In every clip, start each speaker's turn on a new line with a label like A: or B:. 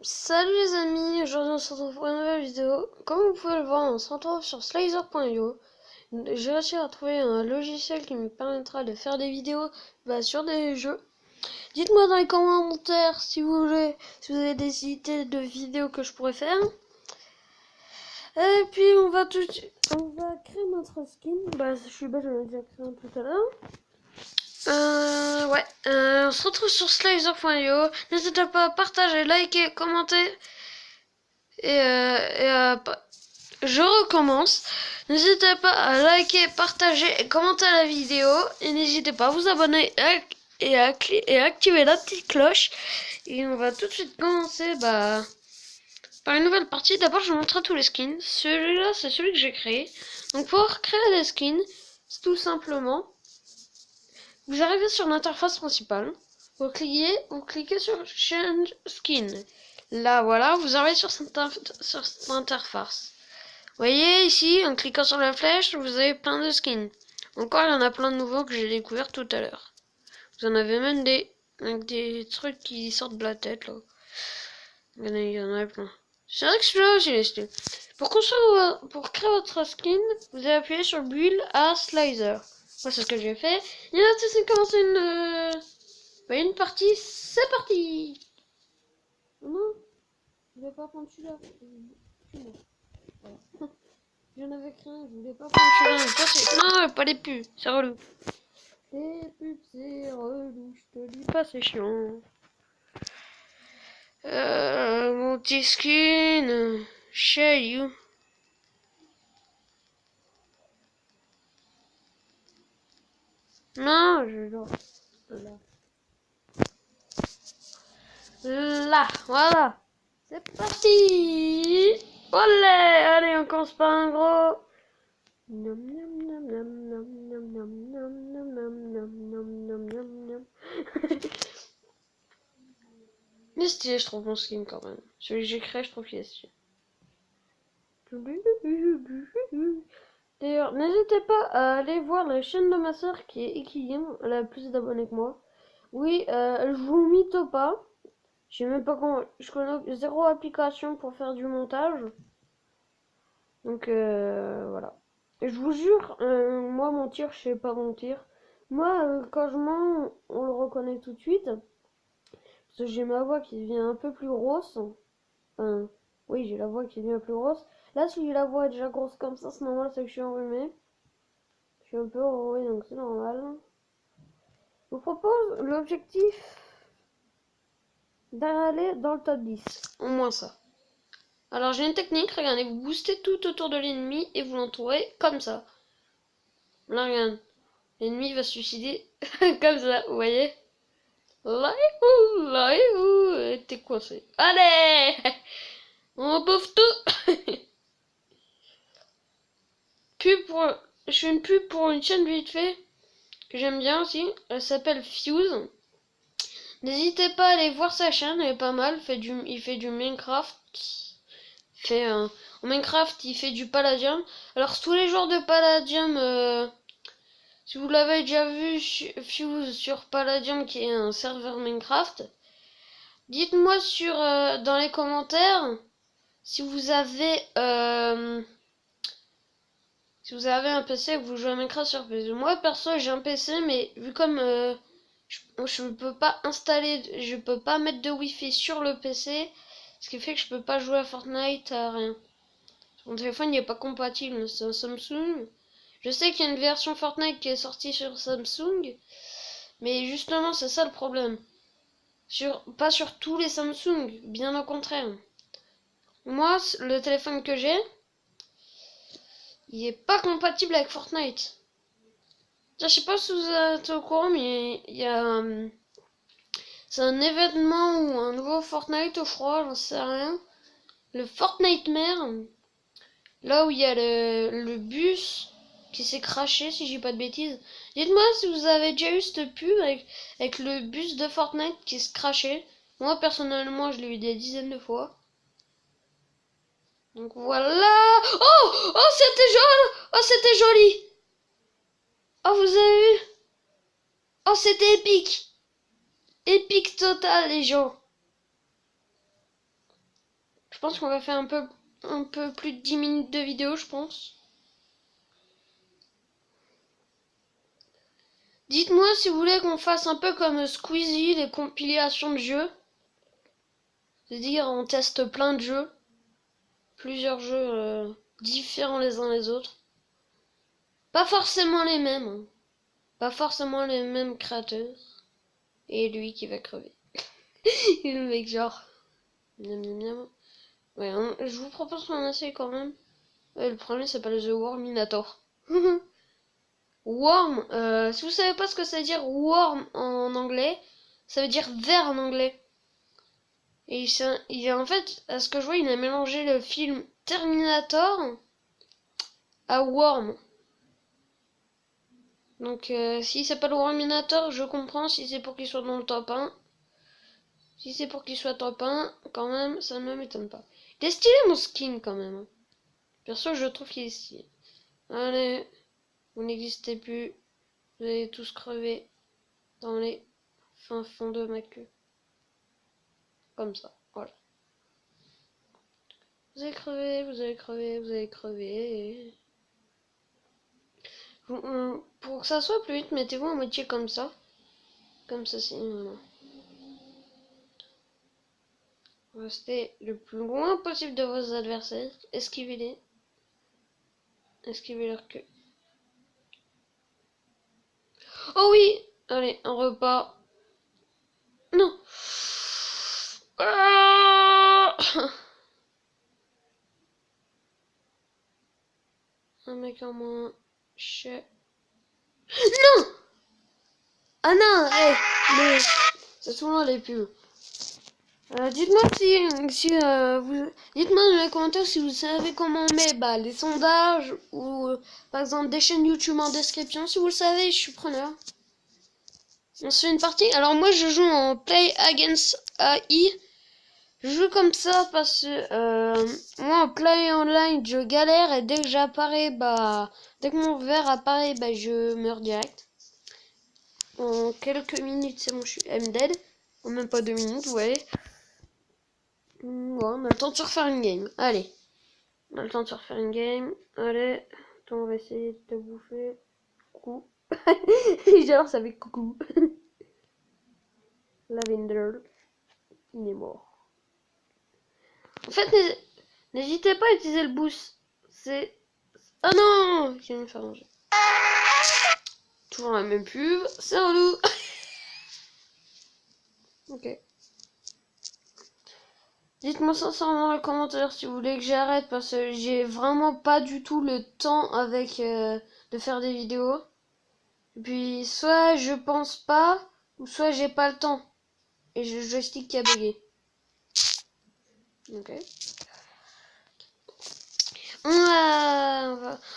A: Salut les amis, aujourd'hui on se retrouve pour une nouvelle vidéo. Comme vous pouvez le voir, on se retrouve sur Slicer.io. J'ai réussi à trouver un logiciel qui me permettra de faire des vidéos sur des jeux. Dites-moi dans les commentaires si vous voulez, si vous avez des idées de vidéos que je pourrais faire. Et puis on va créer notre skin. Je suis bête, j'en ai déjà créé un tout à l'heure. On se retrouve sur Slicer.io. N'hésitez pas à partager, liker, commenter. Je recommence. N'hésitez pas à liker, partager et commenter la vidéo. Et n'hésitez pas à vous abonner et à activer la petite cloche. Et on va tout de suite commencer par une nouvelle partie. D'abord, je vous montre tous les skins. Celui-là, c'est celui que j'ai créé. Donc, pour créer les skins, c'est tout simplement, vous arrivez sur l'interface principale. Vous cliquez sur Change Skin. Là, voilà, vous arrivez sur cette interface. Vous voyez ici, en cliquant sur la flèche, vous avez plein de skins. Encore, il y en a plein de nouveaux que j'ai découvert tout à l'heure. Vous en avez même des trucs qui sortent de la tête, là. Il y en a plein. C'est vrai que celui-là aussi, les pour créer votre skin, vous allez appuyer sur Build à Slicer. Moi, c'est ce que j'ai fait. Et là, c'est commencer une partie. C'est parti! Non, je vais pas prendre celui-là. Voilà. J'en avais craint, je voulais pas prendre celui-là. Non, pas les pubs, c'est relou. Les pubs, c'est relou, je te dis pas, c'est chiant. Mon petit skin, chez you. Non, je dois. Là, voilà. C'est parti. Olé, allez, on commence par un gros. Nom nom nom nom nom nom nom nom nom nom nom nom. Mais stylé, je trouve mon skin quand même. Celui que j'ai créé, je trouve qu'il est stylé. D'ailleurs, n'hésitez pas à aller voir la chaîne de ma soeur qui est Ikigame. Elle a plus d'abonnés que moi. Oui, je vous mytho pas. Je sais même pas comment. Je connais zéro application pour faire du montage. Donc voilà. Et je vous jure, moi mentir, je sais pas mentir. Moi, quand je mens, on le reconnaît tout de suite. Parce que j'ai ma voix qui devient un peu plus grosse. Enfin, oui, j'ai la voix qui devient plus grosse. Là, si la voix est déjà grosse comme ça, c'est normal, c'est que je suis enrhumée. Je suis un peu enrhumée, donc c'est normal. Je vous propose l'objectif d'aller dans le top 10. Au moins ça. Alors j'ai une technique, regardez, vous boostez tout autour de l'ennemi et vous l'entourez comme ça. Là, regarde. L'ennemi va se suicider comme ça, vous voyez? Là et où, t'es coincé. Allez! On bouffe tout! Je fais une pub pour une chaîne vite fait que j'aime bien aussi. Elle s'appelle Fuse. N'hésitez pas à aller voir sa chaîne, elle est pas mal. Il fait du Minecraft. En Minecraft, il fait du Palladium. Alors tous les jours de Palladium, si vous l'avez déjà vu, Fuse sur Palladium, qui est un serveur Minecraft. Dites-moi dans les commentaires si vous avez un PC et que vous jouez à Minecraft sur PC. Moi perso j'ai un PC, mais vu comme je peux pas je peux pas mettre de Wi-Fi sur le PC, ce qui fait que je peux pas jouer à Fortnite, à rien. Mon téléphone n'est pas compatible, c'est un Samsung. Je sais qu'il y a une version Fortnite qui est sortie sur Samsung, mais justement c'est ça le problème. Pas sur tous les Samsung, bien au contraire. Moi, le téléphone que j'ai, il est pas compatible avec Fortnite. Je sais pas si vous êtes au courant, mais c'est un événement ou un nouveau Fortnite, je crois, j'en sais rien. Le Fortnite Mare, là où il y a le bus qui s'est crashé, si j'ai pas de bêtises. Dites-moi si vous avez déjà eu cette pub avec le bus de Fortnite qui se crashait. Moi, personnellement, je l'ai eu des dizaines de fois. Donc voilà. Oh! Oh, c'était joli! Oh, c'était joli! Oh, vous avez vu? Oh, c'était épique! Épique total, les gens! Je pense qu'on va faire un peu plus de 10 minutes de vidéo, je pense. Dites-moi si vous voulez qu'on fasse un peu comme Squeezie, les compilations de jeux. C'est-à-dire, on teste plein de jeux. Plusieurs jeux différents les uns les autres. Pas forcément les mêmes. Hein. Pas forcément les mêmes créateurs. Et lui qui va crever. Et le mec genre... Miam, miam, miam. Ouais, je vous propose qu'on essaye quand même. Le premier s'appelle The Worminator. Worm, si vous savez pas ce que ça veut dire worm en anglais, ça veut dire ver en anglais. Et il a en fait, à ce que je vois, il a mélangé le film Terminator à Worm. Donc s'il s'appelle Worminator, je comprends si c'est pour qu'il soit dans le top 1. Si c'est pour qu'il soit top 1, quand même, ça ne m'étonne pas. Il est stylé mon skin quand même. Hein. Perso, je trouve qu'il est stylé. Allez, vous n'existez plus. Vous allez tous crever dans les fins fonds de ma queue. Comme ça, voilà. Vous allez crever, vous allez crever, vous allez crever. Et... Pour que ça soit plus vite, mettez-vous à moitié comme ça. Comme ça, voilà. Restez le plus loin possible de vos adversaires. Esquivez-les. Esquivez leur queue. Oh oui! Allez, un repas. Non! Ah un mec en moins. Non! Ah non! Mais c'est souvent les pubs. Dites-moi dites-moi dans les commentaires si vous savez comment on met les sondages ou par exemple des chaînes YouTube en description. Si vous le savez, je suis preneur. On se fait une partie. Alors moi je joue en Play Against AI. Je joue comme ça parce que moi en Play Online je galère et dès que j'apparais, dès que mon verre apparaît, je meurs direct. En quelques minutes c'est bon, je suis dead. En même pas 2 minutes, vous voyez. Ouais, on a le temps de se refaire une game. Allez. On a le temps de se refaire une game. Allez. Attends, on va essayer de te bouffer. Coucou. J'adore ça avec coucou. Lavender. Il est mort. En fait, n'hésitez pas à utiliser le boost. C'est... Oh non! Je viens de me faire manger. Toujours la même pub. C'est relou. Ok. Dites-moi sincèrement dans les commentaires si vous voulez que j'arrête parce que j'ai vraiment pas du tout le temps avec de faire des vidéos. Et puis soit je pense pas ou soit j'ai pas le temps. Et j'ai le joystick qui a bugué. Ok. On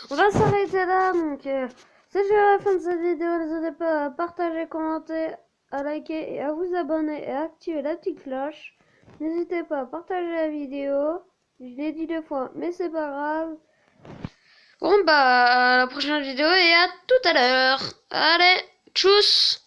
A: va s'arrêter là. Donc c'est déjà la fin de cette vidéo. N'hésitez pas à partager, commenter, à liker et à vous abonner et à activer la petite cloche. N'hésitez pas à partager la vidéo. Je l'ai dit 2 fois, mais c'est pas grave. Bon à la prochaine vidéo et à tout à l'heure. Allez, tchuss!